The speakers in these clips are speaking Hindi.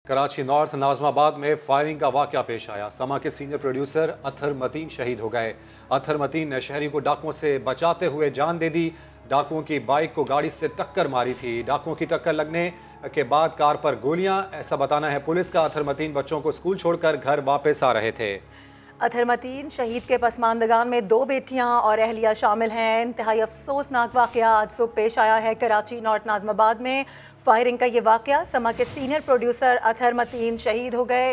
कराची नॉर्थ नाजमाबाद में फायरिंग का वाकया पेश आया। समा के सीनियर प्रोड्यूसर अतहर मतीन शहीद हो गए। अतहर मतीन ने शहरी को डाकुओं से बचाते हुए जान दे दी। डाकुओं की बाइक को गाड़ी से टक्कर मारी थी। डाकुओं की टक्कर लगने के बाद कार पर गोलियां, ऐसा बताना है पुलिस का। अतहर मतीन बच्चों को स्कूल छोड़कर घर वापस आ रहे थे। अतहर मतीन शहीद के पसमानदगान में 2 बेटियां और अहलिया शामिल हैं। इंतहाई अफसोसनाक वाकया आज सुबह पेश आया है कराची नॉर्थ नाजमाबाद में। फायरिंग का ये वाकया, समा के सीनियर प्रोड्यूसर अतहर मतीन शहीद हो गए।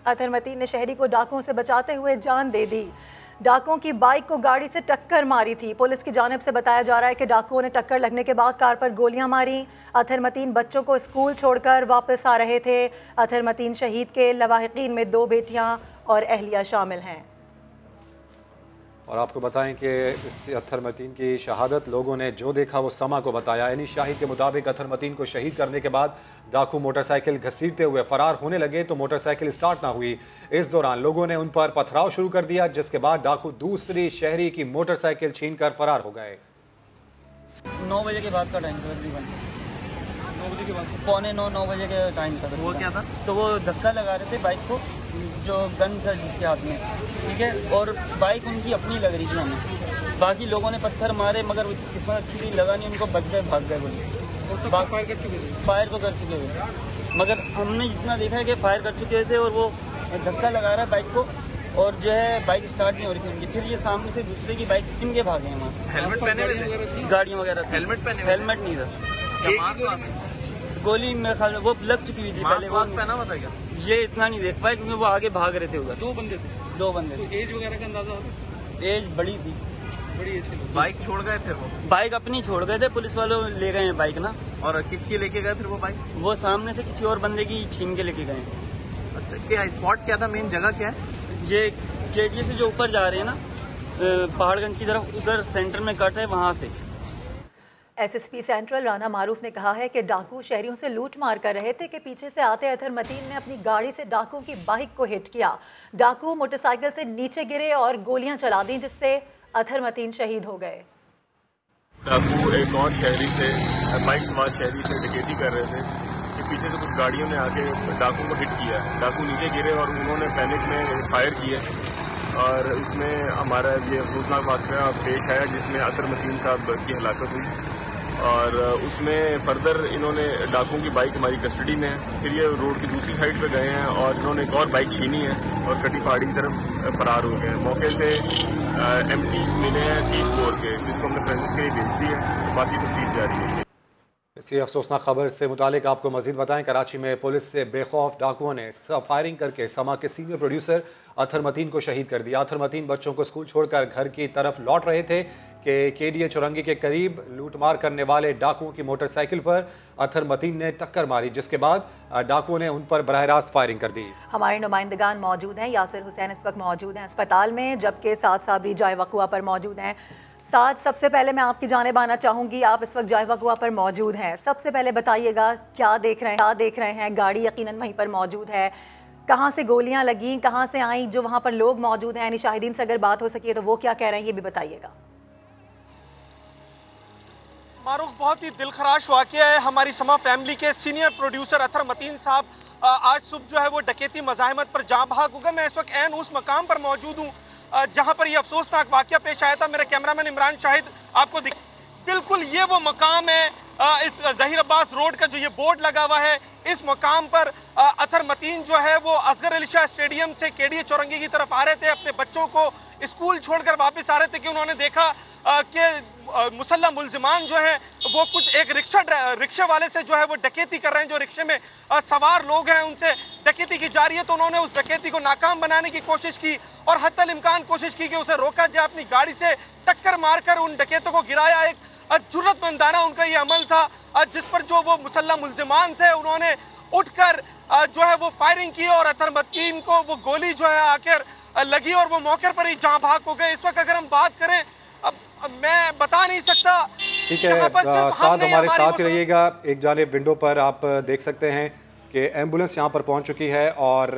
अतहर मतीन ने शहरी को डाकुओं से बचाते हुए जान दे दी। डाकुओं की बाइक को गाड़ी से टक्कर मारी थी। पुलिस की जानिब से बताया जा रहा है कि डाकुओं ने टक्कर लगने के बाद कार पर गोलियां मारी। अतहर मतीन बच्चों को स्कूल छोड़कर वापस आ रहे थे। अतहर मतीन शहीद के लवाहिकीन में 2 बेटियां और अहलिया शामिल हैं। और आपको बताएं कि इस अतहर मतीन की शहादत लोगों ने जो देखा वो समा को बताया। यानी शाहिद के मुताबिक अतहर मतीन को शहीद करने के बाद डाकू मोटरसाइकिल घसीटते हुए फरार होने लगे तो मोटरसाइकिल स्टार्ट ना हुई। इस दौरान लोगों ने उन पर पथराव शुरू कर दिया, जिसके बाद डाकू दूसरी शहरी की मोटरसाइकिल छीनकर फरार हो गए। 9 बजे के बाद का टाइम था, तकरीबन 9 बजे के बाद, पौने 9 बजे के टाइम था। वो क्या था? तो वो धक्का लगा रहे थे बाइक को, जो गन था जिसके हाथ में, ठीक है, और बाइक उनकी अपनी लग रही थी हमें। बाकी लोगों ने पत्थर मारे मगर किस्मत अच्छी थी, लगा नहीं उनको, बच गए, भाग गए बोले। फायर कर चुके थे, फायर तो कर चुके थे, मगर हमने जितना देखा है कि फायर कर चुके थे और वो धक्का लगा रहा है बाइक को, और जो है बाइक स्टार्ट नहीं हो रही थी उनकी। फिर ये सामने से दूसरे की बाइक इनके भागे हैं वहाँ से। हेलमेट पहने हुए थे? गाड़ियाँ वगैरह, हेलमेट पहने? हेलमेट नहीं था। गोली मेरे ख्याल में वो लग चुकी हुई थी पहले। वो पहना हुआ था क्या? ये इतना नहीं देख पाए क्योंकि वो आगे भाग रहे थे उधर। 2 बंदे थे। 2 बंदे। तो एज वगैरह का अंदाजा होता? एज बड़ी थी, बड़ी एज की। बाइक छोड़ गए फिर वो? बाइक अपनी छोड़ गए थे, पुलिस वालों ले गए हैं बाइक ना। और किसकी लेके गए फिर वो बाइक? वो सामने से किसी और बंदे की छीन के लेके गए। अच्छा, क्या स्पॉट क्या था, मेन जगह क्या है? ये केटीए से जो ऊपर जा रहे हैं ना पहाड़गंज की तरफ, उधर सेंटर में कट है, वहाँ से। एसएसपी सेंट्रल राना मारूफ ने कहा है कि डाकू शहरियों से लूट मार कर रहे थे कि पीछे से आते अतहर मतीन ने अपनी गाड़ी से डाकुओं की बाइक को हिट किया। डाकू मोटरसाइकिल से नीचे गिरे और गोलियां चला दी, जिससे अतहर मतीन शहीद हो गए। डाकू एक और शहरी से, बाइक सवार शहरी से डकैती कर रहे थे कि पीछे से कुछ गाड़ियों ने आके डाकू को हिट किया। डाकू नीचे गिरे और उन्होंने पैनिक में फायर किए और उसमें हमारा ये अफसोसनाक वाक़या पेश आया जिसमें अतहर मतीन साहब की हलाकत हुई। और उसमें फर्दर इन्होंने डाकुओं की बाइक हमारी कस्टडी में है। फिर ये रोड की दूसरी साइड पे गए हैं और इन्होंने एक और बाइक छीनी है और कटी पहाड़ी की तरफ फरार हो गए हैं। मौके से एमटी मिले हैं 30 बोर के, जिसको हमने फोरेंसिक के लिए भेज दी है। बाकी तफ्तीश जारी है। इसी अफसोसनाक खबर से मुतालिक आपको मजीद बताएं, कराची में पुलिस से बेखौफ डाकुओं ने फायरिंग करके समा के सीनियर प्रोड्यूसर अतहर मतीन को शहीद कर दिया। अतहर मतीन बच्चों को स्कूल छोड़कर घर की तरफ लौट रहे थे कि केडीए चौरंगी के करीब लूटमार करने वाले डाकुओं की मोटरसाइकिल पर अतहर मतीन ने टक्कर मारी, जिसके बाद डाकुओं ने उन पर बराह रास्त फायरिंग कर दी। हमारे नुमाइंदगान मौजूद हैं। यासिर हुसैन इस वक्त मौजूद हैं अस्पताल में, जबकि साद साबरी जाए वक़ुआ पर मौजूद हैं। साद, सबसे पहले मैं आपकी जानिब आना चाहूँगी, आप इस वक्त जाए वक़ुआ पर मौजूद हैं। सबसे पहले बताइएगा क्या देख रहे हैं? गाड़ी यकीनन वहीं पर मौजूद है, कहाँ से गोलियाँ लगी, कहाँ से आई, जो वहाँ पर लोग मौजूद हैं, यानी शाहिदीन से अगर बात हो सकी तो वो क्या कह रहे हैं, ये भी बताइएगा। मारूफ, बहुत ही दिलखराश वाक़या है। हमारी समा फैमिली के सीनियर प्रोड्यूसर अतहर मतीन साहब आज सुबह जो है वो डकैती मज़ाहमत पर जाँ भाग हो गए। मैं इस वक्त ऐन उस मकाम पर मौजूद हूँ जहाँ पर ये अफसोसनाक वाक़या पेश आया था। मेरा कैमरामैन इमरान शाहिद आपको बिल्कुल ये वो मकाम है, इस ज़हीर अब्बास रोड का जो ये बोर्ड लगा हुआ है, इस मकाम पर अतहर मतीन जो है वो असगर अली शाह स्टेडियम से केडीए चौरंगी की तरफ आ रहे थे। अपने बच्चों को स्कूल छोड़कर वापस आ रहे थे कि उन्होंने देखा कि मुसल्लह मुलजिमान जो हैं वो कुछ एक रिक्शे वाले से जो है वो डकैती कर रहे हैं। जो रिक्शे में सवार लोग हैं उनसे डकैती की जा रही है, तो उन्होंने उस डकैती को नाकाम बनाने की कोशिश की और हत्तल इम्कान कोशिश की कि उसे रोका जाए। अपनी गाड़ी से टक्कर मारकर उन डकैतों को गिराया। एक जुर्रतमंदाना उनका ये अमल था, जिस पर जो वो मुसल्लह मुलजिमान थे उन्होंने उठकर जो है वो फायरिंग की और अतहर मतीन को वो गोली जो है आकर लगी और वो मौके पर ही जाँ भाग हो गए। इस वक्त अगर हम बात करें, अब मैं बता नहीं सकता। ठीक है, साथ हमारे साथ रहिएगा। एक जानिब विंडो पर आप देख सकते हैं कि एम्बुलेंस यहाँ पर पहुँच चुकी है और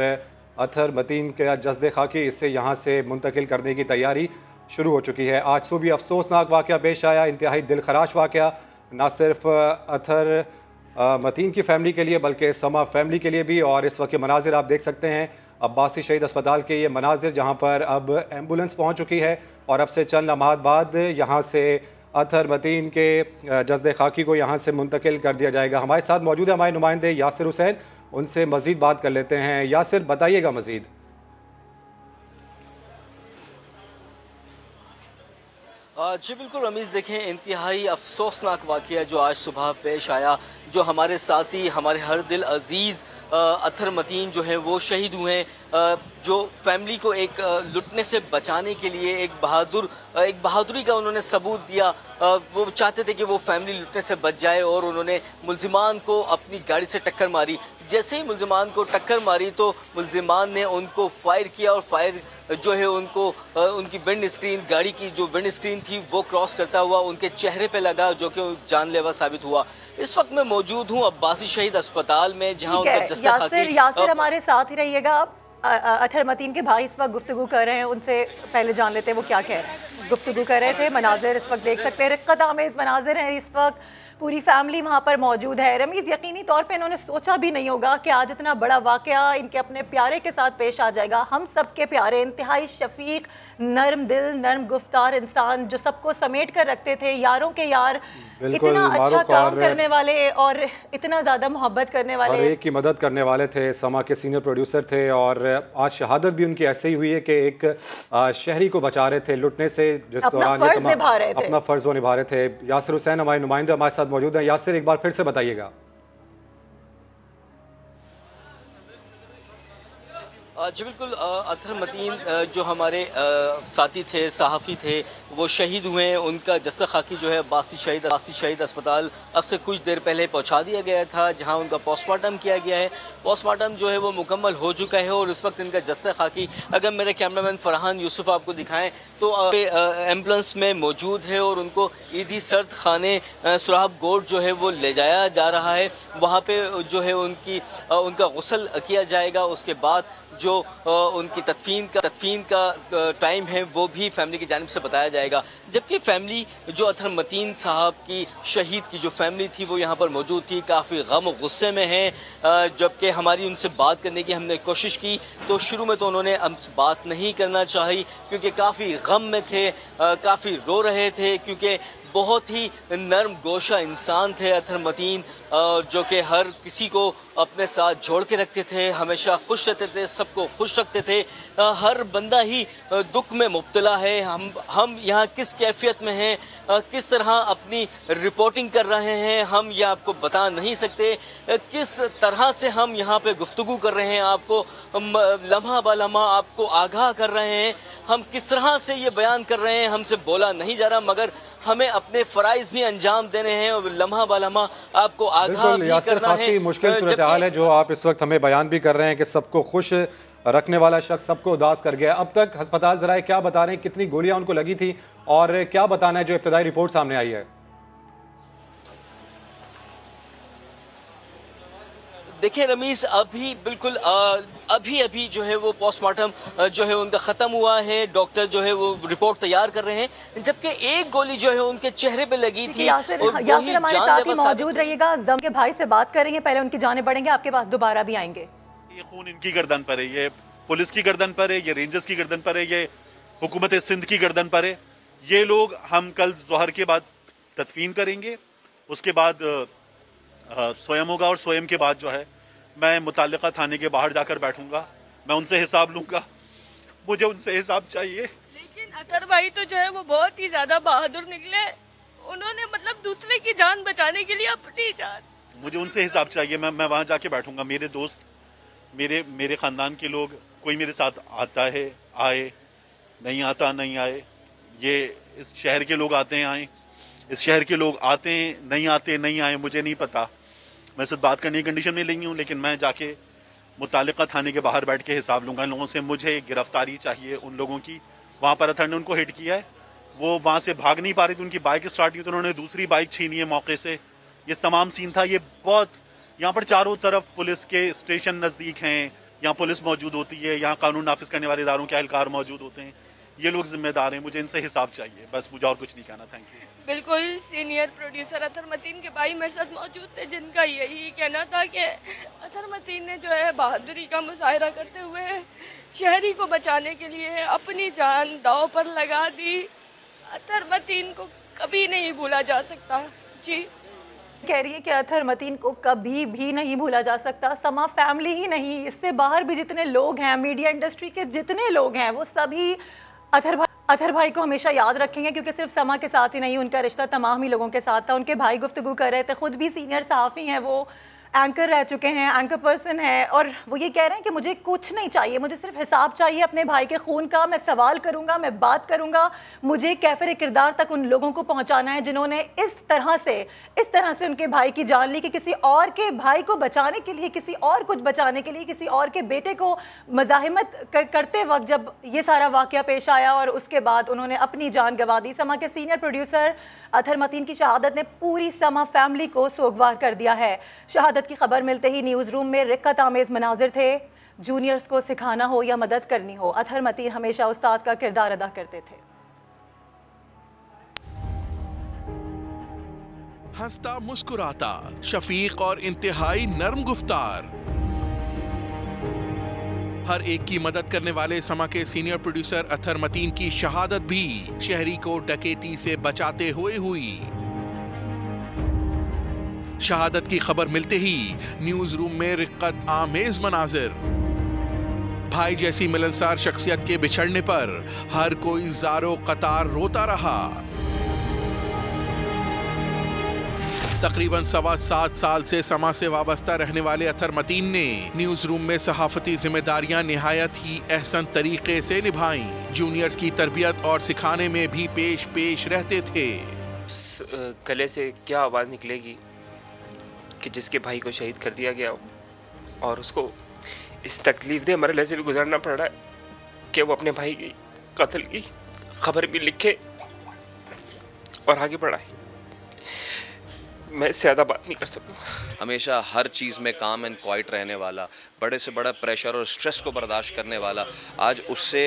अतहर मतीन का जस्दे खाकी इसे यहाँ से मुंतकिल करने की तैयारी शुरू हो चुकी है। आज सुबह अफसोसनाक वाक़या पेश आया, इंतहाई दिलखराश वाक़या। न सिर्फ अतहर मतीन की फैमिली के लिए बल्कि समा फैमिली के लिए भी। और इस वक्त के मनाजिर आप देख सकते हैं, अब्बासी शहीद अस्पताल के ये मनाजिर जहाँ पर अब एम्बुलेंस पहुँच चुकी है और अब से चंद लम्हात बाद यहाँ से अतहर मतीन के जस्द खाकी को यहाँ से मुंतकिल कर दिया जाएगा। हमारे साथ मौजूद है हमारे नुमाइंदे यासिर हुसैन, उनसे मज़ीद बात कर लेते हैं। यासिर, बताइएगा मज़ीद। जी बिल्कुल रमीज़, देखें इंतहाई अफसोसनाक वाक़या जो आज सुबह पेश आया, जो हमारे साथी, हमारे हर दिल अजीज़ अतहर मतीन जो है वो शहीद हुए हैं। जो फैमिली को एक लुटने से बचाने के लिए एक बहादुरी का उन्होंने सबूत दिया। वो चाहते थे कि वो फैमिली लुटने से बच जाए और उन्होंने मुल्जिमान को अपनी गाड़ी से टक्कर मारी। जैसे ही मुल्जिमान को टक्कर मारी तो मुल्जिमान ने उनको फायर किया और फायर जो है उनको उनकी विंड स्क्रीन, गाड़ी की जो विंड स्क्रीन थी वो क्रॉस करता हुआ उनके चेहरे पे लगा, जो कि जानलेवा साबित हुआ। इस वक्त मैं मौजूद हूँ अब्बासी शहीद अस्पताल में, जहाँ उनका जस्ता खाकी। यासिर हमारे साथ ही रहिएगा। अतहर मतीन के भाई इस वक्त गुफ्तगू कर रहे हैं, उनसे पहले जान लेते हैं वो क्या कह रहे हैं। गुफ्तगू कर रहे थे। मनाजिर इस वक्त देख सकते हैं, रिक्कत आमेद मनाजिर हैं इस वक्त, पूरी फैमिली वहाँ पर मौजूद है। रमीज़, यकीनी तौर पे इन्होंने सोचा भी नहीं होगा कि आज इतना बड़ा वाक़या इनके अपने प्यारे के साथ पेश आ जाएगा। हम सब के प्यारे, इंतहाई शफीक, नरम दिल, नरम गुफ्तार इंसान, जो सबको समेट कर रखते थे, यारों के यार, इतना अच्छा काम करने वाले और इतना ज़्यादा मोहब्बत करने वाले, और एक की मदद करने वाले थे। समा के सीनियर प्रोड्यूसर थे और आज शहादत भी उनकी ऐसे ही हुई है कि एक शहरी को बचा रहे थे लुटने से, जिस दौरान अपना फ़र्ज़ वो निभा रहे थे। यासिर हुसैन हमारे नुमाइंदे हमारे साथ मौजूद हैं। यासिर, एक बार फिर से बताइएगा। जी बिल्कुल, अतहर मतीन जो हमारे साथी थे, सहाफ़ी थे, वो शहीद हुए हैं। उनका जस्ता खाकी जो है अब्बासी शहीद अस्पताल अब से कुछ देर पहले पहुंचा दिया गया था, जहां उनका पोस्टमार्टम किया गया है। पोस्टमार्टम जो है वो मुकम्मल हो चुका है और इस वक्त इनका जस्ता खाकी, अगर मेरे कैमरामैन फरहान यूसुफ आपको दिखाएं तो एम्बुलेंस में मौजूद है और उनको ईदी सर्द खाने सुराब गोड जो है वो ले जाया जा रहा है। वहाँ पर जो है उनका गुस्ल किया जाएगा। उसके बाद जो उनकी तदफीन का टाइम है वो भी फैमिली की जानिब से बताया जाएगा। जबकि फैमिली जो अतहर मतीन साहब की शहीद की जो फैमिली थी वो यहाँ पर मौजूद थी, काफ़ी गम और गुस्से में हैं। जबकि हमारी उनसे बात करने की हमने कोशिश की तो शुरू में तो उन्होंने हमसे बात नहीं करना चाही, क्योंकि काफ़ी गम में थे, काफ़ी रो रहे थे, क्योंकि बहुत ही नरम गोशा इंसान थे अतहर मतीन, जो कि हर किसी को अपने साथ जोड़ के रखते थे, हमेशा खुश रहते थे, सबको खुश रखते थे। हर बंदा ही दुख में मुब्तला है। हम यहाँ किस कैफियत में हैं, किस तरह अपनी रिपोर्टिंग कर रहे हैं, हम यह आपको बता नहीं सकते। किस तरह से हम यहाँ पे गुफ्तगू कर रहे हैं, आपको लम्हा ब लम्हा आपको आगाह कर रहे हैं। हम किस तरह से ये बयान कर रहे हैं हमसे बोला नहीं जा रहा, मगर हमें अपने फ़राइज़ भी अंजाम देने हैं और लम्हा ब लम्हा आपको आगाह भी करना है। मुश्किल सूरत हाल है जो आप इस वक्त हमें बयान भी कर रहे हैं कि सबको खुश रखने वाला शख्स सबको उदास कर गया। अब तक अस्पताल ज़राए क्या बता रहे हैं, कितनी गोलियां उनको लगी थी और क्या बताना है जो इब्तदाई रिपोर्ट सामने आई है? देखिए रमीज़, अभी बिल्कुल अभी जो है वो पोस्टमार्टम जो है उनका ख़त्म हुआ है। डॉक्टर जो है वो रिपोर्ट तैयार कर रहे हैं, जबकि एक गोली जो है उनके चेहरे पे लगी थी। यासिर हमारे साथ ही मौजूद रहिएगा। जम के भाई से बात करेंगे, पहले उनकी जाने बढ़ेंगे, आपके पास दोबारा भी आएंगे। ये खून इनकी गर्दन पर है, ये पुलिस की गर्दन पर है, ये रेंजर्स की गर्दन पर है, ये हुकूमत सिंध की गर्दन पर है। ये लोग हम कल जोहर के बाद तदफीन करेंगे, उसके बाद स्वयं होगा और स्वयं के बाद जो है मैं मुताल्लिका थाने के बाहर जाकर बैठूंगा, मैं उनसे हिसाब लूंगा, मुझे उनसे हिसाब चाहिए। लेकिन अतहर भाई तो जो है वो बहुत ही ज्यादा बहादुर निकले, उन्होंने मतलब दूसरे की जान बचाने के लिए अपनी जान, मुझे उनसे हिसाब चाहिए। मैं वहाँ जाके बैठूंगा। मेरे दोस्त, मेरे ख़ानदान के लोग, कोई मेरे साथ आता है आए, नहीं आता नहीं आए। ये इस शहर के लोग आते हैं आए, इस शहर के लोग आते हैं नहीं आते नहीं आए, मुझे नहीं पता। मैं सिर्फ बात करने की कंडीशन में नहीं हूँ, लेकिन मैं जाके मुताल्लिका थाने के बाहर बैठ के हिसाब लूँगा इन लोगों से। मुझे गिरफ्तारी चाहिए उन लोगों की। वहाँ पर अतहर ने उनको हिट किया है, वो वहाँ से भाग नहीं पा रही थी, उनकी बाइक स्टार्ट की तो उन्होंने दूसरी बाइक छीनी है मौके से। ये तमाम सीन था। ये बहुत, यहाँ पर चारों तरफ पुलिस के स्टेशन नज़दीक हैं, यहाँ पुलिस मौजूद होती है, यहाँ कानून नाफिज करने वाले इदारों के एहलकार मौजूद होते हैं। ये लोग जिम्मेदार हैं, मुझे इनसे हिसाब चाहिए, बस मुझे और कुछ नहीं कहना। Thank you. बिल्कुल, सीनियर प्रोड्यूसर अतहर मतीन के भाई मेरे साथ मौजूद थे, जिनका यही कहना था कि अतहर मतीन ने जो है बहादुरी का मुजाहरा करते हुए शहरी को बचाने के लिए अपनी जान दांव पर लगा दी। अतहर मतीन को कभी नहीं भूला जा सकता। जी कह रही है कि अतहर मतीन को कभी भी नहीं भूला जा सकता। समा फैमिली ही नहीं, इससे बाहर भी जितने लोग हैं, मीडिया इंडस्ट्री के जितने लोग हैं, वो सभी अतहर भाई को हमेशा याद रखेंगे, क्योंकि सिर्फ समा के साथ ही नहीं, उनका रिश्ता तमाम ही लोगों के साथ था। उनके भाई गुफ्तगू कर रहे थे, ख़ुद भी सीनियर सहाफ़ी हैं, वो एंकर रह चुके हैं, एंकर पर्सन है, और वो ये कह रहे हैं कि मुझे कुछ नहीं चाहिए, मुझे सिर्फ हिसाब चाहिए अपने भाई के खून का। मैं सवाल करूंगा, मैं बात करूंगा, मुझे कैफिर किरदार तक उन लोगों को पहुंचाना है जिन्होंने इस तरह से उनके भाई की जान ली, कि किसी और के भाई को बचाने के लिए, किसी और कुछ बचाने के लिए, किसी और के बेटे को मज़ाहिमत करते वक्त जब ये सारा वाक़या पेश आया और उसके बाद उन्होंने अपनी जान गंवा दी। समा के सीनियर प्रोड्यूसर अतहर मतीन की शहादत ने पूरी समा फैमिली को सोगवार कर दिया है। शहादत की खबर मिलते ही न्यूज़ रूम में रिक्कत आमेज़ मनाजिर थे। जूनियर्स को सिखाना हो या मदद करनी हो, अतहर मतीन हमेशा उस्ताद का किरदार अदा करते थे। हंसता मुस्कुराता शफीक और इंतहाई नर्म गुफ्तार, हर एक की मदद करने वाले समा के सीनियर प्रोड्यूसर अतहर मतीन की शहादत भी शहरी को डकैती से बचाते हुए हुई। शहादत की खबर मिलते ही न्यूज रूम में रिक्कत आमेज मनाजिर। भाई जैसी मिलनसार शख्सियत के बिछड़ने पर हर कोई ज़ारो कतार रोता रहा। तकरीबन 7.25 साल से समा से वाबस्ता रहने वाले अतहर मतीन ने न्यूज रूम में सहाफती जिम्मेदारियां निहायत ही एहसन तरीके से निभाई। जूनियर्स की तरबियत और सिखाने में भी पेश रहते थे। गले से क्या आवाज़ निकलेगी कि जिसके भाई को शहीद कर दिया गया और उसको इस तकलीफ दे मरहले से भी गुजरना पड़ रहा है कि वो अपने भाई की कत्ल की खबर भी लिखे और आगे बढ़ाए। मैं इससे ज़्यादा बात नहीं कर सकूँगा। हमेशा हर चीज़ में काम एंड क्वाइट रहने वाला, बड़े से बड़ा प्रेशर और स्ट्रेस को बर्दाश्त करने वाला, आज उससे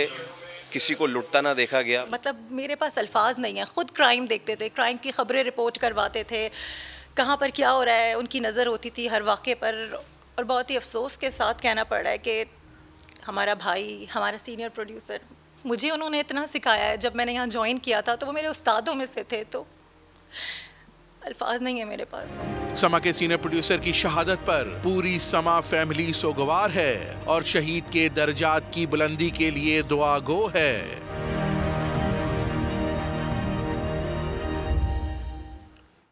किसी को लुटता ना देखा गया। मतलब मेरे पास अल्फाज नहीं है। खुद क्राइम देखते थे, क्राइम की खबरें रिपोर्ट करवाते थे, कहाँ पर क्या हो रहा है उनकी नज़र होती थी हर वाक़े पर। और बहुत ही अफसोस के साथ कहना पड़ रहा है कि हमारा भाई, हमारा सीनियर प्रोड्यूसर, मुझे उन्होंने इतना सिखाया है। जब मैंने यहाँ ज्वाइन किया था तो वो मेरे उस्तादों में से थे, तो अल्फाज नहीं है मेरे पास। समा के सीनियर प्रोड्यूसर की शहादत पर पूरी समा फैमिली सोगवार है और शहीद के दर्जात की बुलंदी के लिए दुआ गो है।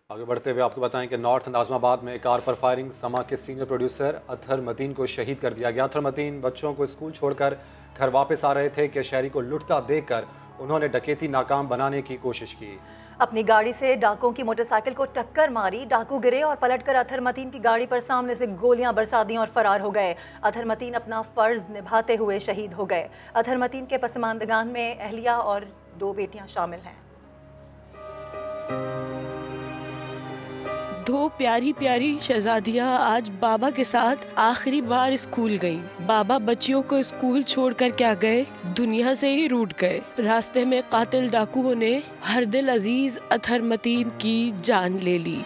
आगे बढ़ते हुए आपको बताएं कि नॉर्थ नाज़माबाद में कार पर फायरिंग, समा के सीनियर प्रोड्यूसर अतहर मतीन को शहीद कर दिया गया। अतहर मतीन बच्चों को स्कूल छोड़कर घर वापस आ रहे थे कि शहरी को लुटता देखकर उन्होंने डकैती नाकाम बनाने की कोशिश की। अपनी गाड़ी से डाकुओं की मोटरसाइकिल को टक्कर मारी, डाकू गिरे और पलटकर अतहर मतीन की गाड़ी पर सामने से गोलियां बरसा दी और फरार हो गए। अतहर मतीन अपना फर्ज निभाते हुए शहीद हो गए। अतहर मतीन के पसमानदगान में अहलिया और 2 बेटियां शामिल हैं। 2 प्यारी प्यारी शहजादियाँ आज बाबा के साथ आखिरी बार स्कूल गईं। बाबा बच्चियों को स्कूल छोड़कर क्या गए, दुनिया से ही रूठ गए। रास्ते में कातिल डाकुओं ने हर दिल अजीज अतहर मतीन की जान ले ली।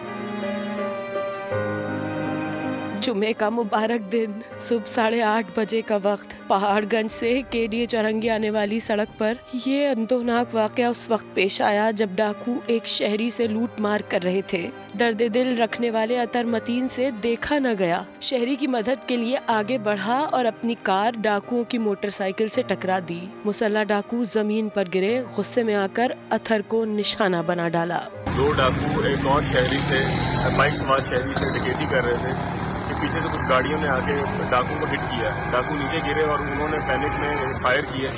जुमे का मुबारक दिन, सुबह 8:30 बजे का वक्त, पहाड़गंज से केडीए चौरंगी आने वाली सड़क पर ये अंतोनाक वाकया उस वक्त पेश आया जब डाकू एक शहरी से लूट मार कर रहे थे। दर्द दिल रखने वाले अतहर मतीन से देखा न गया। शहरी की मदद के लिए आगे बढ़ा और अपनी कार डाकुओं की मोटरसाइकिल से टकरा दी। मुसल्ला डाकू जमीन पर गिरे, गुस्से में आकर अतहर को निशाना बना डाला। 2 डाकू एक और शहरी से, बाइक सवार शहरी से डकैती कर रहे थे। पीछे से कुछ गाड़ियों ने आके डाकू को हिट किया। डाकू नीचे गिरे और उन्होंने पैनिक में फायर किए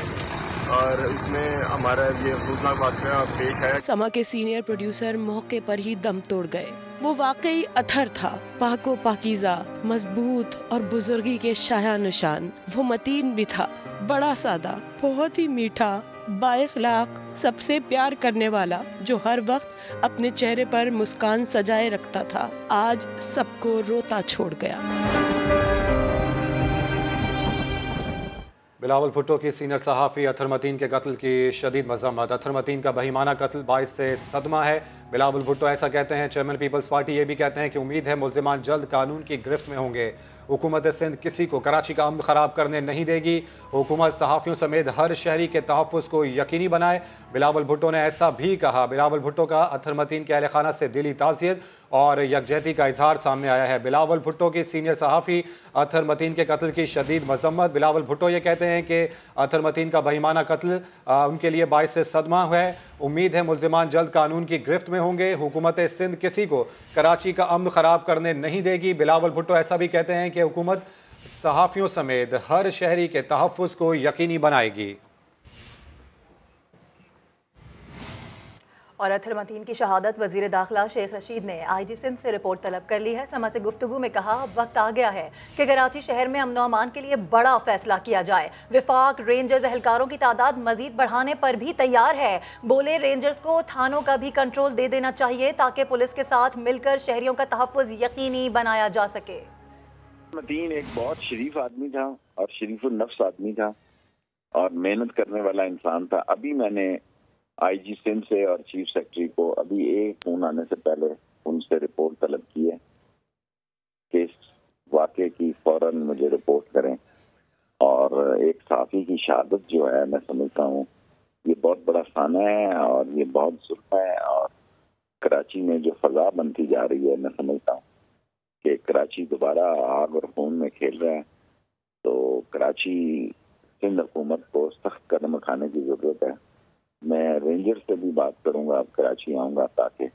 और इसमें हमारा ये अफसोसनाक वाक़या पेश आया। समा के सीनियर प्रोड्यूसर मौके पर ही दम तोड़ गए। वो वाकई अतहर था, पाको पाकीज़ा, मजबूत और बुजुर्गी के शाया निशान। वो मतीन भी था, बड़ा सादा, बहुत ही मीठा, बाइखलाक, सबसे प्यार करने वाला, जो हर वक्त अपने चेहरे पर मुस्कान सजाए रखता था। आज सबको रोता छोड़ गया। बिलावल भुट्टो की सीनियर सहाफ़ी अथर मतीन के कत्ल की शदीद मजम्मत। अथर मतीन का बहीमाना कत्ल बाइस से सदमा है। बिलावल भुट्टो ऐसा कहते हैं। चेयरमैन पीपल्स पार्टी ये भी कहते हैं कि उम्मीद है मुल्जिमान जल्द कानून की गिरफ्त में होंगे। हुकूमत सिंध किसी को कराची का अमन ख़राब करने नहीं देगी। हुकूमत सहाफ़ियों समेत हर शहरी के तहफ़्फ़ुज़ को यकीनी बनाए। बिलावल भुट्टो ने ऐसा भी कहा। बिलावल भुट्टो का अथर मतीन के अहल खाना से दिली ताज़ियत और यकजहती का इजहार सामने आया है। बिलावल भुट्टो की सीनियर सहाफ़ी अथर मतीन के कत्ल की शदीद मजम्मत। बिलावल भुट्टो ये कहते हैं कि अथर मतीन का बहीमाना कत्ल उनके लिए बाइस से सदमा है। उम्मीद है मुल्जिमान जल्द कानून की गिरफ्त में होंगे। हुकूमत सिंध किसी को कराची का अमन ख़राब करने नहीं देगी। बिलावल भुट्टो ऐसा भी कहते हैं कि हुकूमत सहाफ़ियों समेत हर शहरी के तहफ़्फ़ुज़ को यकीनी बनाएगी। और अथर मतीन की शहादत वज़ीर दाखिला शेख रशीद ने IG सिंध से रिपोर्ट तलब कर ली है। समा से गुफ्तगू में कहा अब वक्त आ गया है कि कराची शहर में अमन व अमान के लिए बड़ा फैसला किया जाए। विफाक रेंजर्स एहलकारों की तादाद मजीद बढ़ाने पर भी तैयार है। बोले रेंजर्स को थानों का भी कंट्रोल दे देना चाहिए ताकि पुलिस के साथ मिलकर शहरियों का तहफ़्फ़ुज़ यकीनी बनाया जा सके। मतीन एक बहुत शरीफ आदमी था और शरीफुल नफ्स आदमी था और मेहनत करने वाला इंसान था। अभी मैंने IG सिंध से और चीफ सेक्रेटरी को अभी एक फोन आने से पहले उनसे रिपोर्ट तलब की है कि इस वाक़े की फौरन मुझे रिपोर्ट करें। और एक साफ़ी की शहादत जो है मैं समझता हूँ ये बहुत बड़ा खाना है और ये बहुत जुल्म है। और कराची में जो फ़ज़ा बनती जा रही है मैं समझता हूँ कि कराची दोबारा आग और खून में खेल रहा है। तो कराची सिंध हुकूमत को सख्त कदम उठाने की ज़रूरत है। मैं रेंजर से भी बात करूंगा, अब कराची आऊंगा ताकि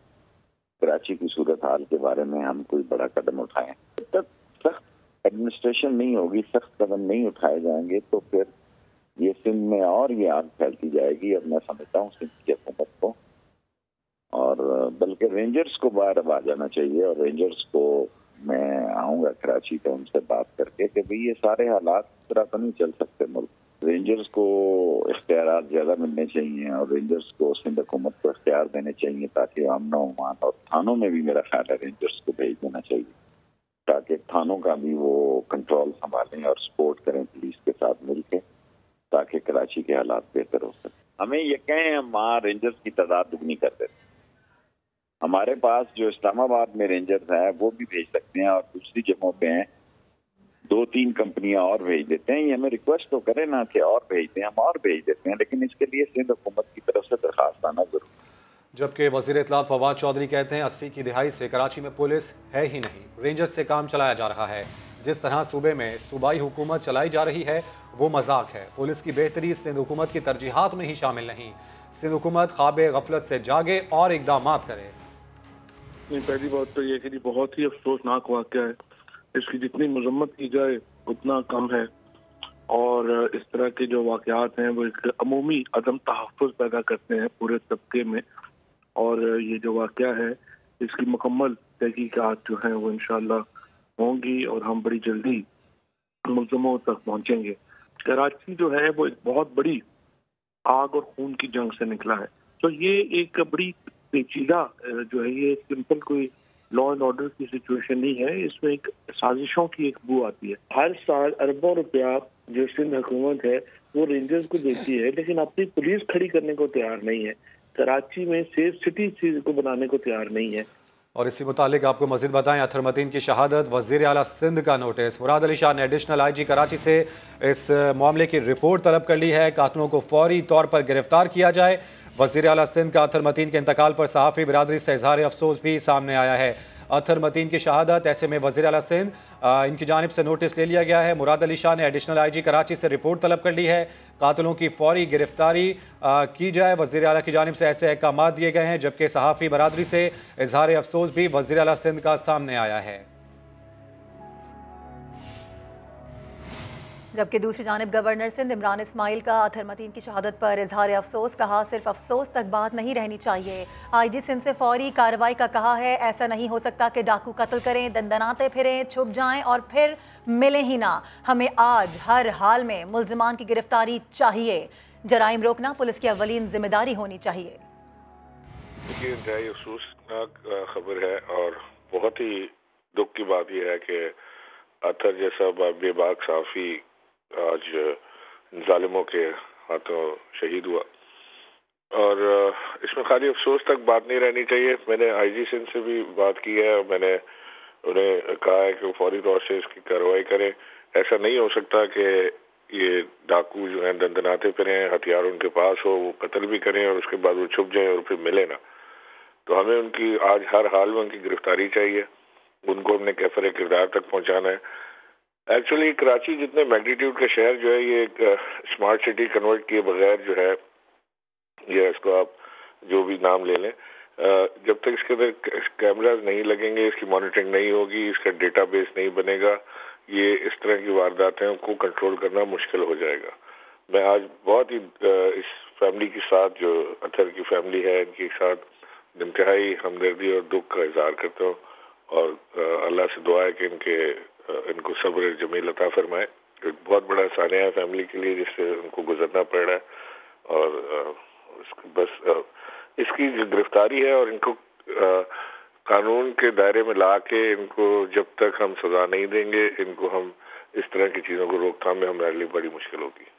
कराची की सूरत हाल के बारे में हम कोई बड़ा कदम उठाएं। जब तक सख्त एडमिनिस्ट्रेशन नहीं होगी, सख्त कदम नहीं उठाए जाएंगे तो फिर ये सिंध में और ये आग फैलती जाएगी। अब मैं समझता हूँ सिंध की हुकूमत को और बल्कि रेंजर्स को बाहर अब आ जाना चाहिए। और रेंजर्स को मैं आऊंगा कराची पे उनसे बात करके कि भाई ये सारे हालात इस तरह तो नहीं चल सकते। मुल्क रेंजर्स को इख्तियार ज़्यादा मिलने चाहिए और रेंजर्स को सिंध हुकूमत को इख्तियार देने चाहिए ताकि अमन व अमान, और थानों में भी मेरा ख्याल है रेंजर्स को भेज देना चाहिए ताकि थानों का भी वो कंट्रोल संभालें और सपोर्ट करें पुलिस के साथ मिलकर ताकि कराची के हालात बेहतर हो सके। हमें ये कहें हम वहाँ रेंजर्स की तादाद दुगनी कर देते। हमारे पास जो इस्लामाबाद में रेंजर्स हैं वो भी भेज सकते हैं और दूसरी जगहों पे हैं 2-3 कंपनियां और भेज देते हैं। ये हमें रिक्वेस्ट तो करें ना कि और भेज दें, हम और भेज देते हैं, लेकिन इसके लिए सिंध हुकूमत की तरफ से दरखास्त आना जरूर। जबकि वज़ीर इत्तलात फवाद चौधरी कहते हैं 80 की दिहाई से कराची में पुलिस है ही नहीं, रेंजर्स से काम चलाया जा रहा है। जिस तरह सूबे में सूबाई हुकूमत चलाई जा रही है वो मजाक है। पुलिस की बेहतरी सिंध हुकूमत की तरजीहात में ही शामिल नहीं। सिंध हुकूमत ख्वाबे गफलत से जागे और इकदाम करे। पहली बात तो ये कि बहुत ही अफसोसनाक वाक़या है। इसकी जितनी मजम्मत की जाए उतना कम है और इस तरह के जो वाक़यात हैं वो एक अमूमी अदम तहफ़्फ़ुज़ पैदा करते हैं पूरे तबके में। और ये जो वाक़या है इसकी मुकम्मल तहक़ीक़ात जो हैं वो इंशाअल्लाह होंगी और हम बड़ी जल्दी मुल्ज़िमों तक पहुँचेंगे। कराची जो है वो एक बहुत बड़ी आग और खून की जंग से निकला है। तो ये एक बड़ी पेचीदा जो है, ये सिंपल कोई लॉ एंड ऑर्डर की सिचुएशन नहीं है, इसमें एक साजिशों की एक बू आती है। हर साल अरबों रुपया जो सिंध हुकूमत है वो रेंजर्स को देती है, लेकिन अपनी पुलिस खड़ी करने को तैयार नहीं है। कराची में सेफ सिटी को बनाने को तैयार नहीं है। और इसी मुतालिक आपको मज़ीद बताएं, अथर मतीन की शहादत, वज़ीर आला सिंध का नोटिस। मुराद अली शाह ने एडिशनल IG कराची से इस मामले की रिपोर्ट तलब कर ली है। कातिलों को फौरी तौर पर गिरफ्तार किया जाए। वज़ीर आला सिंध का अथर मतीन के इंतकाल पर सहाफ़ी बिरादरी से इज़हार अफसोस भी सामने आया है। अथर मतीन की शहादत, ऐसे में वज़ीर आला सिंध इनकी जानिब से नोटिस ले लिया गया है। मुराद अली शाह ने एडिशनल IG कराची से रिपोर्ट तलब कर ली है। कातिलों की फौरी गिरफ्तारी की जाए। वज़ीर आला की जानिब से ऐसे अहकाम दिए गए हैं, जबकि सहाफ़ी बिरादरी से इज़हार अफसोस भी वज़ीर आला सिंध का सामने आया है। जबकि दूसरी जानिब गवर्नर सिंध इमरान इस्माइल का अथर मतीन की शहादत पर इजहार अफसोस। कहा सिर्फ अफसोस तक बात नहीं रहनी चाहिए। IG सिंध से फौरी कार्रवाई का कहा है। ऐसा नहीं हो सकता कि डाकू कत्ल करें, दंदनाते फिरें, छुप जाएं और फिर मिले ही ना। हमें आज हर हाल में मुल्जिमान की गिरफ्तारी चाहिए। जराइम रोकना पुलिस की अव्वलीन जिम्मेदारी होनी चाहिए। ये इंतहाई अफसोसनाक खबर है और बहुत ही दुख की बात यह है कि अतर जैसा बेबाक साफ़ी आज जालिमों के हाथों शहीद हुआ। और इसमें खाली अफसोस तक बात नहीं रहनी चाहिए। मैंने आईजी सिंध से भी बात की है और मैंने उन्हें कहा है कि वो फौरी तौर से इसकी कार्रवाई करें। ऐसा नहीं हो सकता कि ये डाकू जो हैं दंदनाते फिरें, हथियार उनके पास हो, वो कत्ल भी करें और उसके बाद वो छुप जाएं और फिर मिले ना। तो हमें उनकी आज हर हाल में उनकी गिरफ्तारी चाहिए, उनको हमने कैफरे किरदार तक पहुंचाना है। एक्चुअली कराची जितने मैग्नीट्यूड का शहर जो है ये एक स्मार्ट सिटी कन्वर्ट किए बगैर जो है, ये इसको आप जो भी नाम ले लें, जब तक इसके अंदर कैमराज नहीं लगेंगे, इसकी मॉनिटरिंग नहीं होगी, इसका डेटाबेस नहीं बनेगा, ये इस तरह की वारदातें को कंट्रोल करना मुश्किल हो जाएगा। मैं आज बहुत ही इस फैमिली के साथ, जो अतहर की फैमिली है, इनके साथ इंतहाई हमदर्दी और दुख का इजहार करता हूँ और अल्लाह से दुआ है कि इनको सब्र जमील अता फरमाए। एक बहुत बड़ा सानिया है फैमिली के लिए जिससे उनको गुजरना पड़ रहा है और बस इसकी जो गिरफ्तारी है और इनको कानून के दायरे में ला के इनको जब तक हम सजा नहीं देंगे, इनको हम इस तरह की चीज़ों को रोकथाम में हमारे लिए बड़ी मुश्किल होगी।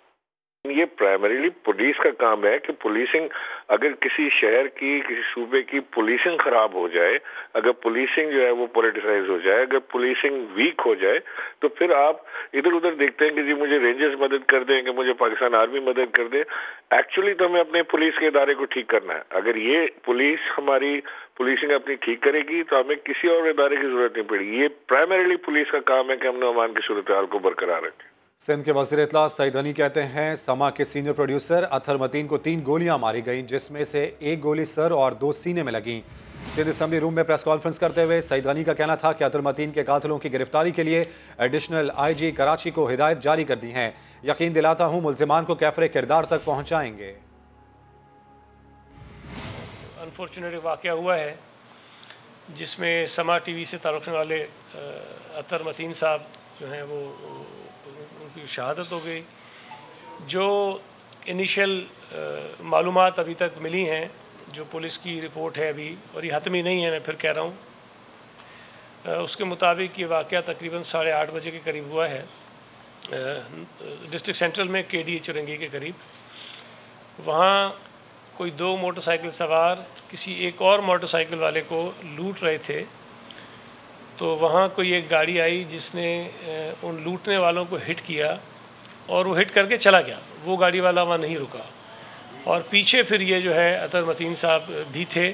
ये प्राइमरीली पुलिस का काम है कि पुलिसिंग, अगर किसी शहर की, किसी सूबे की पुलिसिंग खराब हो जाए, अगर पुलिसिंग जो है वो पॉलिटिसाइज हो जाए, अगर पुलिसिंग वीक हो जाए, तो फिर आप इधर उधर देखते हैं कि जी मुझे रेंजर्स मदद कर दें, कि मुझे पाकिस्तान आर्मी मदद कर दे। एक्चुअली तो हमें अपने पुलिस के इदारे को ठीक करना है। अगर ये पुलिस हमारी पुलिसिंग अपनी ठीक करेगी तो हमें किसी और इदारे की जरूरत नहीं पड़ेगी। ये प्राइमरीली पुलिस का काम है कि हमने अमान की सूरत हाल को बरकरार रखें। सिंध के वज़ीर इत्तला सईद हनी कहते हैं समा के सीनियर प्रोड्यूसर अतहर मतीन को 3 गोलियां मारी गईं, जिसमें से 1 गोली सर और 2 सीने में लगीं। सिंध असेंबली रूम में प्रेस कॉन्फ्रेंस करते हुए सईद हनी का कहना था कि अतहर मतीन के कातिलों की गिरफ्तारी के लिए एडिशनल IG कराची को हिदायत जारी कर दी हैं। यकीन दिलाता हूं मुल्जिमान को कैफरे किरदार तक पहुंचाएंगे। अनफॉर्चुनेट वाक़या हुआ है जिसमें समा TV से ताल्लुक़ रखने वाले अतहर मतीन साहब जो हैं वो उनकी शहादत हो गई। जो इनिशियल मालूमात अभी तक मिली हैं, जो पुलिस की रिपोर्ट है अभी, और ये हतमी नहीं है, मैं फिर कह रहा हूँ, उसके मुताबिक ये वाक़या तकरीबन 8:30 बजे के करीब हुआ है डिस्ट्रिक्ट सेंट्रल में KDA चुरंगी के करीब। वहाँ कोई 2 मोटरसाइकिल सवार किसी एक और मोटरसाइकिल वाले को लूट रहे थे, तो वहाँ कोई एक गाड़ी आई जिसने उन लूटने वालों को हिट किया और वो हिट करके चला गया। वो गाड़ी वाला वहाँ नहीं रुका और पीछे फिर ये जो है अतहर मतीन साहब भी थे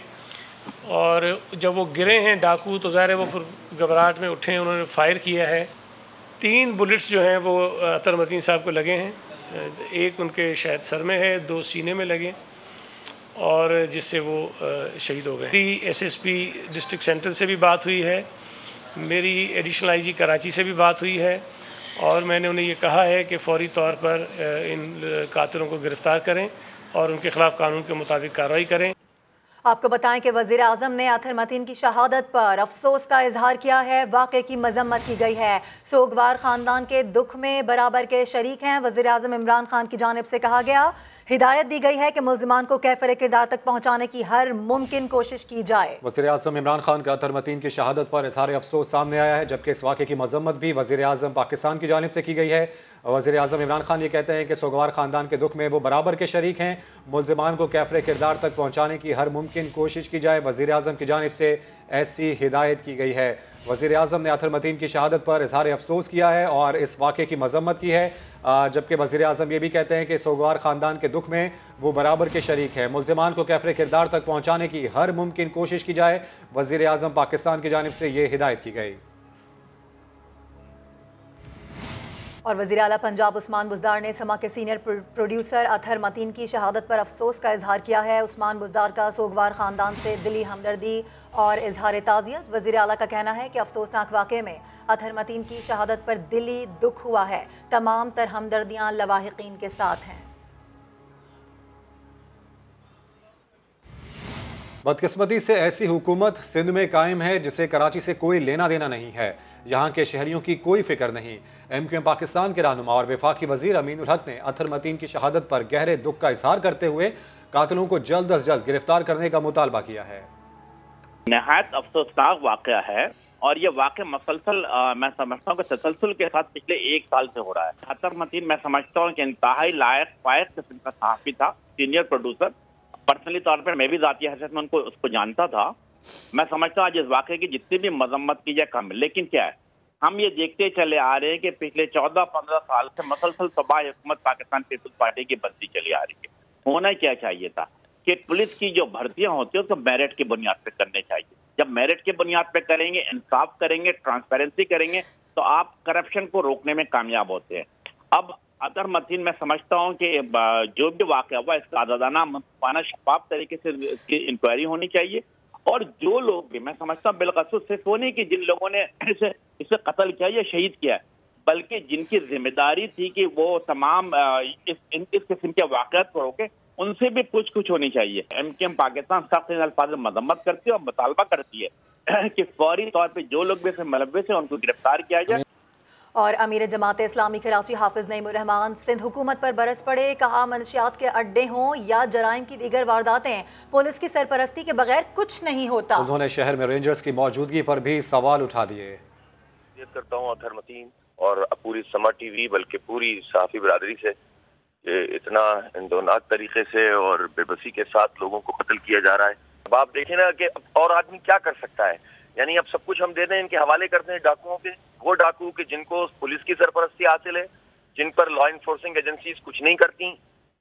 और जब वो गिरे हैं डाकू, तो ज़ाहिर है वो फिर घबराहट में उठे, उन्होंने फायर किया है। 3 बुलेट्स जो हैं वो अतहर मतीन साहब को लगे हैं, एक उनके शायद सर में है, 2 सीने में लगे और जिससे वो शहीद हो गए। मेरी SSP डिस्ट्रिक्ट सेंट्रल से भी बात हुई है, मेरी एडिशनल IG कराची से भी बात हुई है और मैंने उन्हें ये कहा है कि फ़ौरी तौर पर इन कातिलों को गिरफ़्तार करें और उनके ख़िलाफ़ कानून के मुताबिक कार्रवाई करें। आपको बताएं कि वज़ीर आज़म ने अतहर मतीन की शहादत पर अफसोस का इजहार किया है। वाक़े की मजम्मत की गई है। सोगवार ख़ानदान के दुख में बराबर के शरीक हैं। वज़ीर आज़म इमरान खान की जानिब से कहा गया, हिदायत दी गई है कि मुल्ज़िमान को कैफरे किरदार तक पहुँचाने की हर मुमकिन कोशिश की जाए। वज़ीर आज़म इमरान खान का अतहर मतीन की शहादत पर इजहार अफसोस सामने आया है, जबकि इस वाक़े की मजम्मत भी वज़ीर आज़म पाकिस्तान की जानिब से की गई है। वज़ीर आज़म इमरान खान ये कहते हैं कि सोगवार ख़ानदान के दुख में वो बराबर के शरीक हैं। मुल्ज़िमान को कैफरे किरदार तक पहुँचाने की हर मुमकिन कोशिश की जाए, वज़ीर आज़म की जानिब से ऐसी हिदायत की गई है। वज़ीर आज़म ने अतहर मतीन की शहादत पर इजहार अफसोस किया है और इस वाक़े की मजम्मत की है, जबकि वज़ीर आज़म ये भी कहते हैं कि सोगवार ख़ानदान के दुख में वो बराबर के शरीक हैं। मुल्ज़िमान को कैफरे किरदार तक पहुँचाने की हर मुमकिन कोशिश की जाए, वज़ीर आज़म पाकिस्तान की जानिब से ये हिदायत की गई। और वज़ीर आला पंजाब उस्मान बुज़दार ने समा के सीनियर प्रोड्यूसर अतहर मतीन की शहादत पर अफसोस का इजहार किया है। उस्मान बुज़दार का सोगवार ख़ानदान से दिली हमदर्दी और इजहार ताज़ियत। वज़ीर आला का कहना है कि अफसोसनाक वाक़े में अतहर मतीन की शहादत पर दिली दुख हुआ है। तमाम तर हमदर्दियाँ लवाहिकीन के साथ हैं। बदकिस्मती से ऐसी हुकूमत सिंध में कायम है जिसे कराची से कोई लेना देना नहीं है। यहाँ के शहरियों की कोई फिक्र नहीं। MQM पाकिस्तान के रहनुमा और वफाकी वज़ीर अमीनुल हक ने अतहर मतीन की शहादत पर गहरे दुख का इजहार करते हुए कातिलों को जल्द अज जल्द गिरफ्तार करने का मुतालबा किया है। नहायत अफसोसनाक वाक़या है और ये वाकई मसलसल मैं समझता हूँ कि तसलसल के साथ पिछले 1 साल से हो रहा है। अतर मतीन मैं समझता हूँ कि इंतहाई लायक फायक किस्म का सहाफ़ी था, सीनियर प्रोड्यूसर। पर्सनली तौर पर मैं भी ज़ाती हैसियत में उसको जानता था। मैं समझता हूँ आज इस वाक़े की जितनी भी मजम्मत की जाए कम है। लेकिन क्या है, हम ये देखते चले आ रहे हैं कि पिछले 14-15 साल से मसलसल तबाह हुकूमत पाकिस्तान पीपल्स पार्टी की बनती चली आ रही है। होना क्या चाहिए था कि पुलिस की जो भर्तियां होती है उसको मेरिट की बुनियाद पे करने चाहिए। जब मेरिट की बुनियाद पे करेंगे, इंसाफ करेंगे, ट्रांसपेरेंसी करेंगे, तो आप करप्शन को रोकने में कामयाब होते हैं। अब अतर मतीन मैं समझता हूँ कि जो भी वाक़या हुआ इसका आज़ादाना, मुंसिफाना, शफाफ तरीके से इंक्वायरी होनी चाहिए। और जो लोग भी, मैं समझता हूँ बिलखसूस सिर्फ वो नहीं कि जिन लोगों ने इसे कत्ल किया या शहीद किया, बल्कि जिनकी जिम्मेदारी थी कि वो तमाम इस किस्म के वाक़यात को रोके, उनसे भी कुछ होनी चाहिए। MKM पाकिस्तान सख्त अल्फाज में मजम्मत करती है और मुतालबा करती है कि फौरी तौर पे जो लोग भी इसमें मुलव्विस हैं उनको गिरफ्तार किया जाए। और अमीर जमात इस्लामी कराची हाफिज नईमुर रहमान सिंध हुकूमत पर बरस पड़े। कहा मनशियात के अड्डे हों या जराइम की दीगर वारदातें, पुलिस की सरपरस्ती के बगैर कुछ नहीं होता। उन्होंने शहर में रेंजर्स की मौजूदगी पर भी सवाल उठा दिए। करता हूँ अतर मतीन और पूरी समा TV बल्कि पूरी सहाफ़ी बरादरी से कि इतना इंदौनाक तरीके से और बेबसी के साथ लोगों को कत्ल किया जा रहा है। अब आप देखें ना कि और आदमी क्या कर सकता है, यानी अब सब कुछ हम दे दें, इनके हवाले करते हैं डाकुओं के। वो डाकू के जिनको पुलिस की सरपरस्ती हासिल है, जिन पर लॉ इन्फोर्सिंग एजेंसीज कुछ नहीं करती।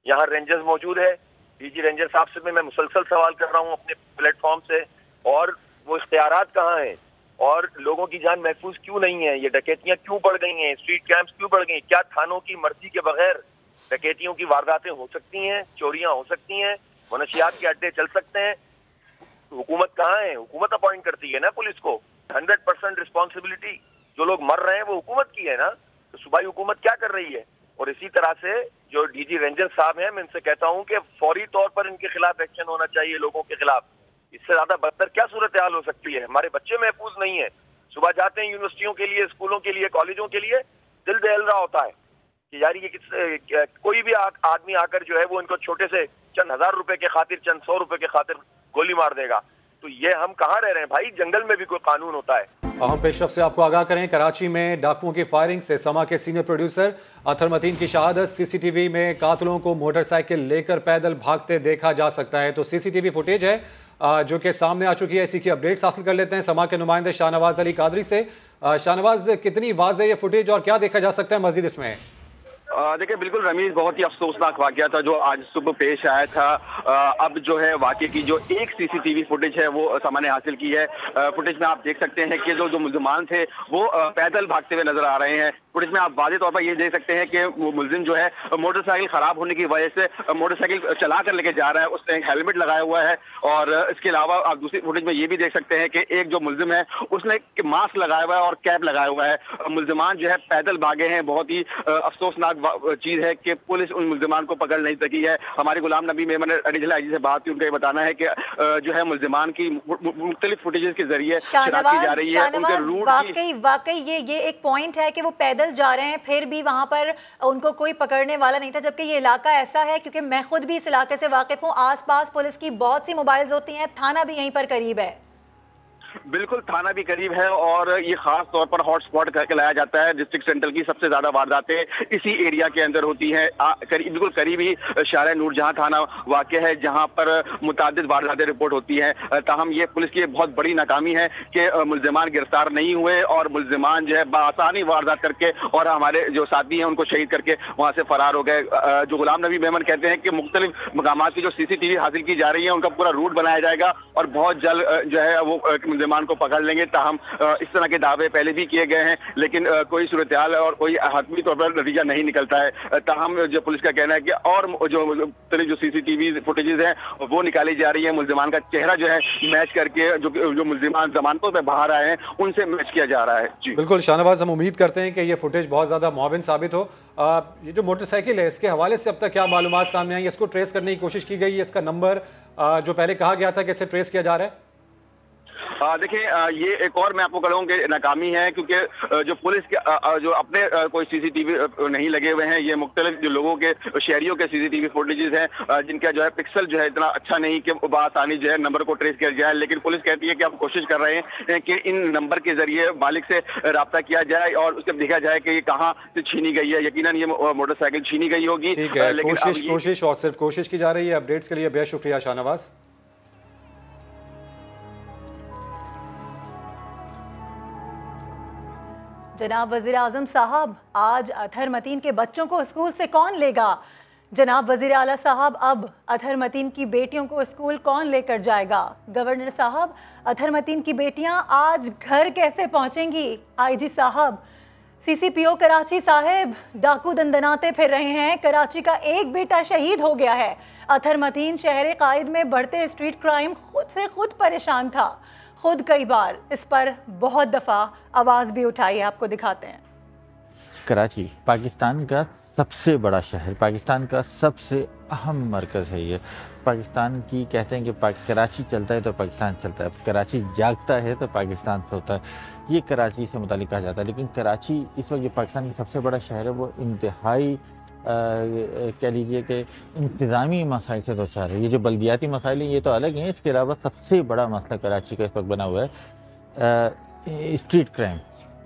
यहाँ रेंजर्स मौजूद है, DG रेंजर साहब से मैं मुसलसल सवाल कर रहा हूँ अपने प्लेटफॉर्म से, और वो इख्तियारात कहाँ हैं और लोगों की जान महफूज क्यों नहीं है? ये डकैतियाँ क्यों बढ़ गई हैं? स्ट्रीट कैंप्स क्यों बढ़ गई? क्या थानों की मर्जी के बगैर डकैतियों की वारदातें हो सकती हैं, चोरियां हो सकती हैं, मनशियात के अड्डे चल सकते हैं? हुकूमत कहाँ है? हुकूमत अपॉइंट करती है ना पुलिस को। 100% रिस्पॉन्सिबिलिटी जो लोग मर रहे हैं वो हुकूमत की है ना। तो सूबाई हुकूमत क्या कर रही है? और इसी तरह से जो DG रेंजर साहब हैं, मैं इनसे कहता हूँ कि फौरी तौर पर इनके खिलाफ एक्शन होना चाहिए लोगों के खिलाफ। इससे ज्यादा बदतर क्या सूरत हाल हो सकती है? हमारे बच्चे महफूज नहीं है, सुबह जाते हैं यूनिवर्सिटियों के लिए, स्कूलों के लिए, कॉलेजों के लिए, दिल दहल रहा होता है कि यार ये कोई भी आदमी आकर जो है वो इनको छोटे से चंद 1000 रुपए के खातिर, चंद 100 रुपए के खातिर गोली मार देगा। तो ये हम कहाँ रह रहे हैं भाई? जंगल में भी कोई कानून होता है। अहम पेशरफ्त से आपको आगाह करें, कराची में डाकुओं की फायरिंग से समा के सीनियर प्रोड्यूसर अतर मतीन की शहादत। CCTV में कातलों को मोटरसाइकिल लेकर पैदल भागते देखा जा सकता है। तो CCTV फुटेज है जो कि सामने आ चुकी है। इसी की अपडेट्स हासिल कर लेते हैं समा के नुमाइंदे शाहनवाज अली कादरी से। शाहनवाज, कितनी वाज़ेह ये फुटेज और क्या देखा जा सकता है मजीद इसमें? देखिए बिल्कुल रमीज, बहुत ही अफसोसनाक वाकया था जो आज सुबह पेश आया था। अब जो है वाकये की जो एक CCTV फुटेज है वो सामने हासिल की है। फुटेज में आप देख सकते हैं कि जो मुल्जिमान थे वो पैदल भागते हुए नजर आ रहे हैं। फुटेज में आप वाज़ेह तौर पर ये देख सकते हैं कि वो मुल्जिम जो है मोटरसाइकिल खराब होने की वजह से मोटरसाइकिल चला कर लेके जा रहा है, उसने एक हेलमेट लगाया हुआ है। और इसके अलावा आप दूसरी फुटेज में ये भी देख सकते हैं कि एक जो मुल्जिम है उसने मास्क लगाया हुआ है और कैप लगाया हुआ है। मुल्जिमान जो है पैदल भागे हैं। बहुत ही अफसोसनाक चीज है कि पुलिस उन मुल्जिमान को पकड़ नहीं सकी है। हमारे गुलाम नबी मेमन एडिशनल IG से बात की, उनका ये बताना है कि जो है मुल्जिमान की मुख्तलिफ फुटेजेस के जरिए शनाख्त की जा रही है। उनके रूट वाकई ये एक पॉइंट है कि वो पैदल जा रहे हैं, फिर भी वहां पर उनको कोई पकड़ने वाला नहीं था, जबकि ये इलाका ऐसा है, क्योंकि मैं खुद भी इस इलाके से वाकिफ हूँ, आसपास पुलिस की बहुत सी मोबाइल्स होती हैं, थाना भी यहीं पर करीब है। बिल्कुल, थाना भी करीब है और ये खास तौर पर हॉटस्पॉट कहलाया जाता है। डिस्ट्रिक्ट सेंटर की सबसे ज्यादा वारदातें इसी एरिया के अंदर होती हैं। बिल्कुल करीब ही शारा नूरजहां थाना वाक़ है जहां पर मुतादिद वारदातें रिपोर्ट होती हैं। ताहम ये पुलिस की बहुत बड़ी नाकामी है कि मुल्जिमान गिरफ्तार नहीं हुए और मुल्जिमान जो है बआसानी वारदात करके और हमारे जो साथी हैं उनको शहीद करके वहाँ से फरार हो गए। जो गुलाम नबी मेमन कहते हैं कि मुख्तलिफ मकामात की जो CCTV हासिल की जा रही है उनका पूरा रूट बनाया जाएगा और बहुत जल्द जो है वो मुल्जिमान को पकड़ लेंगे। ताहम इस तरह के दावे पहले भी किए गए हैं लेकिन कोई सूरत हाल और कोई हतमी तौर पर नतीजा नहीं निकलता है। ताहम जो पुलिस का कहना है कि और जो CCTV फुटेजेस हैं वो निकाली जा रही है। मुल्जिमान का चेहरा जो है मैच करके जो मुल्जिमान जमानतों पे बाहर आए हैं उनसे मैच किया जा रहा है। जी बिल्कुल शाहनवाज, हम उम्मीद करते हैं कि ये फुटेज बहुत ज़्यादा मुआविन साबित हो। ये जो मोटरसाइकिल है इसके हवाले से अब तक क्या मालूमात सामने आई? इसको ट्रेस करने की कोशिश की गई है? इसका नंबर जो पहले कहा गया था कि इसे ट्रेस किया जा रहा है? देखिए ये एक और मैं आपको कहूँ कि नाकामी है, क्योंकि जो पुलिस के जो अपने कोई सीसीटीवी नहीं लगे हुए हैं, ये मुख्तलिफ जो लोगों के शहरियों के सीसीटीवी फुटेजेस हैं जिनका जो है पिक्सल जो है इतना अच्छा नहीं कि आसानी जो है नंबर को ट्रेस किया जाए। लेकिन पुलिस कहती है कि हम कोशिश कर रहे हैं कि इन नंबर के जरिए मालिक से रब्ता किया जाए और उसके देखा जाए कि ये कहाँ से छीनी गई है। यकीनन ये मोटरसाइकिल छीनी गई होगी। ठीक है, कोशिश और सिर्फ कोशिश की जा रही है। अपडेट्स के लिए बेहद शुक्रिया शाहनवाज। जनाब वज़ीर आज़म साहब, आज अतहर मतीन के बच्चों को स्कूल से कौन लेगा? जनाब वज़ीर आला साहब, अब अतहर मतीन की बेटियों को स्कूल कौन लेकर जाएगा? गवर्नर साहब, अतहर मतीन की बेटियां आज घर कैसे पहुंचेंगी? आईजी साहब, सीसीपीओ कराची साहब डाकू दंदनाते फिर रहे हैं। कराची का एक बेटा शहीद हो गया है। अतहर मतीन शहर कायद में बढ़ते स्ट्रीट क्राइम खुद से खुद परेशान था। खुद कई बार इस पर बहुत दफ़ा आवाज़ भी उठाई है, आपको दिखाते हैं। कराची पाकिस्तान का सबसे बड़ा शहर, पाकिस्तान का सबसे अहम मरकज़ है ये। पाकिस्तान की कहते हैं कि कराची चलता है तो पाकिस्तान चलता है, कराची जागता है तो पाकिस्तान सोता है, ये कराची से मुतालिक कहा जाता है। लेकिन कराची इस वक्त जो पाकिस्तान का सबसे बड़ा शहर है वो इंतहाई कह लीजिए कि इंतज़ामी मसाइल से दो चार है। ये जो बल्दियाती मसाइल हैं ये तो अलग हैं, इसके अलावा सबसे बड़ा मसला कराची का इस वक्त बना हुआ है स्ट्रीट क्राइम।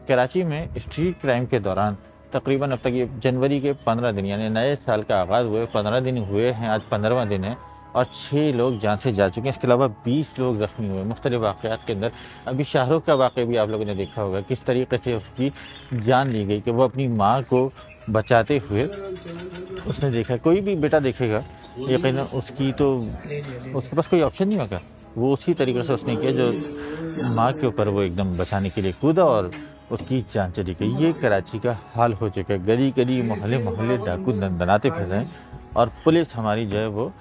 कराची में स्ट्रीट क्राइम के दौरान तकरीबन अब तक ये जनवरी के 15 दिन यानी नए साल का आगाज़ हुए 15 दिन हुए हैं, आज 15वां दिन है और 6 लोग जान से जा चुके हैं। इसके अलावा 20 लोग ज़ख्मी हुए मुख्तलिफ वाक़यात के अंदर। अभी शाहरुख का वाक़या भी आप लोगों ने देखा होगा, किस तरीके से उसकी जान ली गई कि वो अपनी माँ को बचाते हुए उसने देखा। कोई भी बेटा देखेगा यकीनन उसकी तो उसके पास कोई ऑप्शन नहीं होगा, वो उसी तरीके से उसने किया जो माँ के ऊपर वो एकदम बचाने के लिए कूदा और उसकी जान चली गई। ये कराची का हाल हो चुका है। गली गली मोहल्ले मोहल्ले डाकू दंदनाते फिर रहे हैं और पुलिस हमारी जो है वो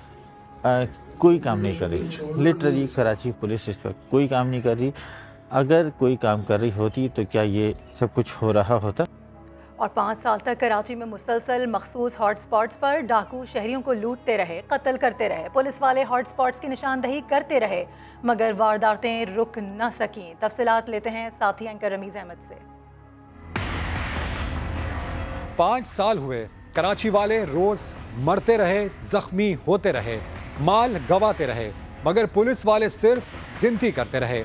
कोई काम नहीं कर रही। लिटरली कराची पुलिस इस वक्त कोई काम नहीं कर रही। अगर कोई काम कर रही होती तो क्या ये सब कुछ हो रहा होता? और 5 साल तक कराची में मुसलसल मखसूस हॉटस्पॉट्स पर डाकू शहरियों को लूटते रहे, कत्ल करते रहे। पुलिस वाले हॉटस्पॉट्स की निशानदही करते रहे मगर वारदातें रुक न सकीं। तफसीलात लेते हैं साथी एंकर रमीज़ अहमद से। 5 साल हुए कराची वाले रोज मरते रहे, जख्मी होते रहे, माल गंवाते रहे मगर पुलिस वाले सिर्फ गिनती करते रहे।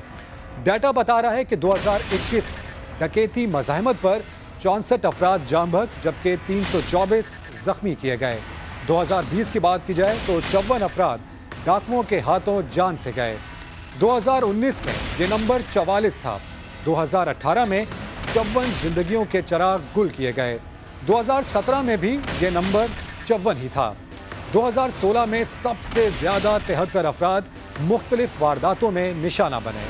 डाटा बता रहा है कि 2021 डकैती मज़ाहमत पर 64 अफराद जाम बहक जबकि 324 जख्मी किए गए। 2020 की बात की जाए तो 54 अफराद डाकुओं के हाथों जान से गए। 2019 में ये नंबर 44 था। 2018 में 54 जिंदगियों के चिराग गुल किए गए। 2017 में भी ये नंबर 54 ही था। 2016 में सबसे ज्यादा 73 अफराद मुख्तलिफ वारदातों में निशाना बने।